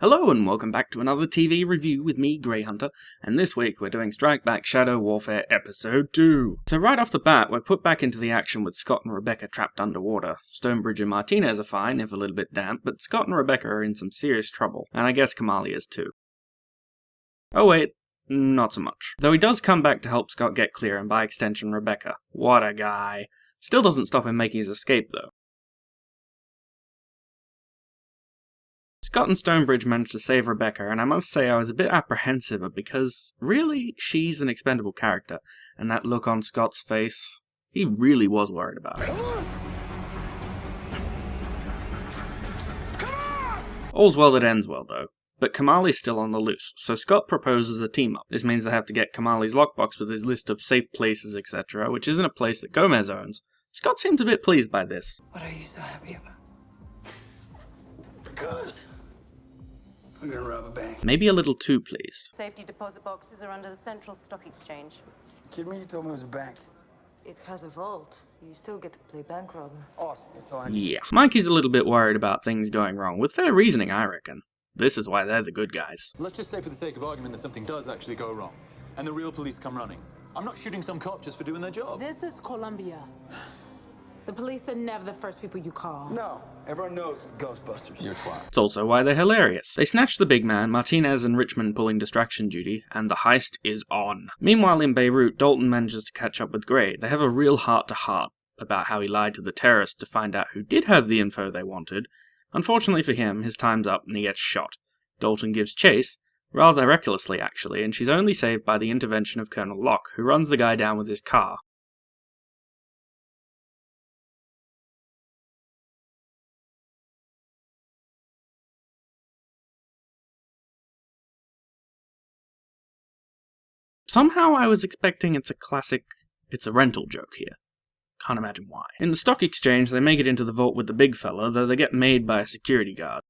Hello and welcome back to another TV review with me, GreyHunter, and this week we're doing Strike Back Shadow Warfare Episode 2. So right off the bat, we're put back into the action with Scott and Rebecca trapped underwater. Stonebridge and Martinez are fine, if a little bit damp, but Scott and Rebecca are in some serious trouble, and I guess Kamali is too. Oh wait, not so much. Though he does come back to help Scott get clear, and by extension Rebecca. What a guy. Still doesn't stop him making his escape though. Scott and Stonebridge managed to save Rebecca, and I must say I was a bit apprehensive because, really, she's an expendable character, and that look on Scott's face, he really was worried about her. All's well that ends well, though. But Kamali's still on the loose, so Scott proposes a team-up. This means they have to get Kamali's lockbox with his list of safe places, etc., which isn't a place that Gomez owns. Scott seems a bit pleased by this. What are you so happy about? Because I'm gonna rob a bank. Maybe a little too pleased. Safety deposit boxes are under the Central Stock Exchange. Kidding me? You told me it was a bank. It has a vault. You still get to play bank robber. Awesome. That's all I need. Yeah. Mikey's a little bit worried about things going wrong, with fair reasoning, I reckon. This is why they're the good guys. Let's just say for the sake of argument that something does actually go wrong, and the real police come running. I'm not shooting some cop just for doing their job. This is Colombia. The police are never the first people you call. No, everyone knows it's Ghostbusters. You're a twat. It's also why they're hilarious. They snatch the big man, Martinez and Richmond pulling distraction duty, and the heist is on. Meanwhile in Beirut, Dalton manages to catch up with Grey. They have a real heart-to-heart about how he lied to the terrorists to find out who did have the info they wanted. Unfortunately for him, his time's up and he gets shot. Dalton gives chase, rather recklessly actually, and she's only saved by the intervention of Colonel Locke, who runs the guy down with his car. Somehow I was expecting it's a rental joke here. Can't imagine why. In the stock exchange, they make it into the vault with the big fella, though they get made by a security guard.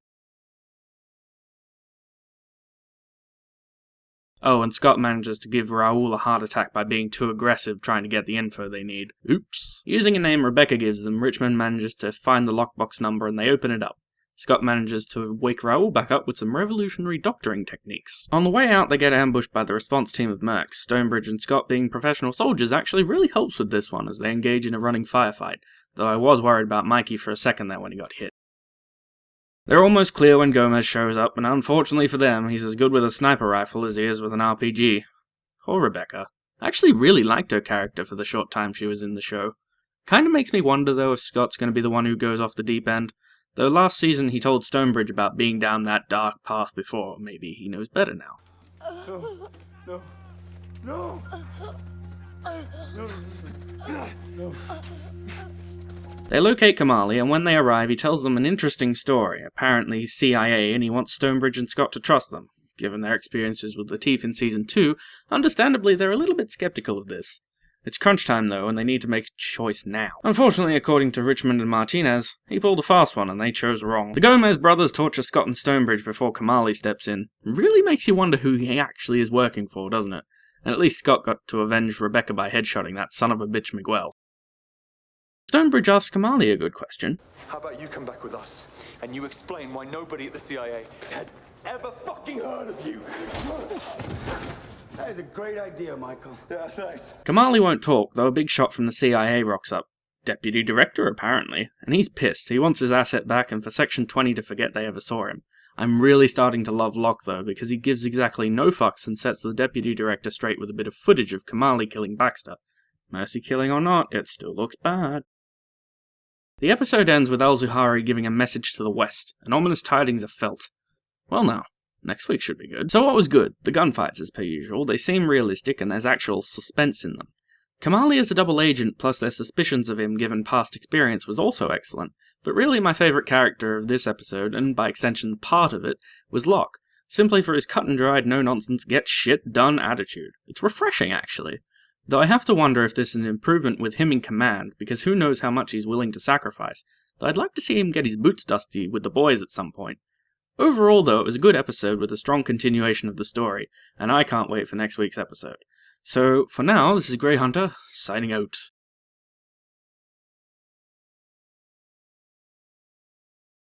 Oh, and Scott manages to give Raoul a heart attack by being too aggressive trying to get the info they need. Oops. Using a name Rebecca gives them, Richmond manages to find the lockbox number and they open it up. Scott manages to wake Raoul back up with some revolutionary doctoring techniques. On the way out, they get ambushed by the response team of mercs. Stonebridge and Scott, being professional soldiers, actually really helps with this one as they engage in a running firefight, though I was worried about Mikey for a second there when he got hit. They're almost clear when Gomez shows up, and unfortunately for them, he's as good with a sniper rifle as he is with an RPG. Poor Rebecca. I actually really liked her character for the short time she was in the show. Kinda makes me wonder though if Scott's gonna be the one who goes off the deep end. Though last season he told Stonebridge about being down that dark path before, maybe he knows better now. No. They locate Kamali, and when they arrive he tells them an interesting story. Apparently he's CIA and he wants Stonebridge and Scott to trust them. Given their experiences with Latif in Season 2, understandably they're a little bit skeptical of this. It's crunch time though, and they need to make a choice now. Unfortunately, according to Richmond and Martinez, he pulled a fast one and they chose wrong. The Gomez brothers torture Scott and Stonebridge before Kamali steps in. Really makes you wonder who he actually is working for, doesn't it? And at least Scott got to avenge Rebecca by headshotting that son of a bitch Miguel. Stonebridge asks Kamali a good question. How about you come back with us, and you explain why nobody at the CIA has ever fucking heard of you? That is a great idea, Michael. Yeah, thanks. Kamali won't talk, though a big shot from the CIA rocks up. Deputy Director, apparently. And he's pissed. He wants his asset back and for Section 20 to forget they ever saw him. I'm really starting to love Locke, though, because he gives exactly no fucks and sets the Deputy Director straight with a bit of footage of Kamali killing Baxter. Mercy killing or not, it still looks bad. The episode ends with Al-Zuhari giving a message to the West, and ominous tidings are felt. Well now. Next week should be good. So what was good? The gunfights as per usual. They seem realistic and there's actual suspense in them. Kamali as a double agent plus their suspicions of him given past experience was also excellent. But really my favourite character of this episode, and by extension part of it, was Locke. Simply for his cut and dried, no nonsense, get shit done attitude. It's refreshing actually. Though I have to wonder if this is an improvement with him in command, because who knows how much he's willing to sacrifice. Though I'd like to see him get his boots dusty with the boys at some point. Overall, though, it was a good episode with a strong continuation of the story, and I can't wait for next week's episode. So, for now, this is GreyHunter, signing out.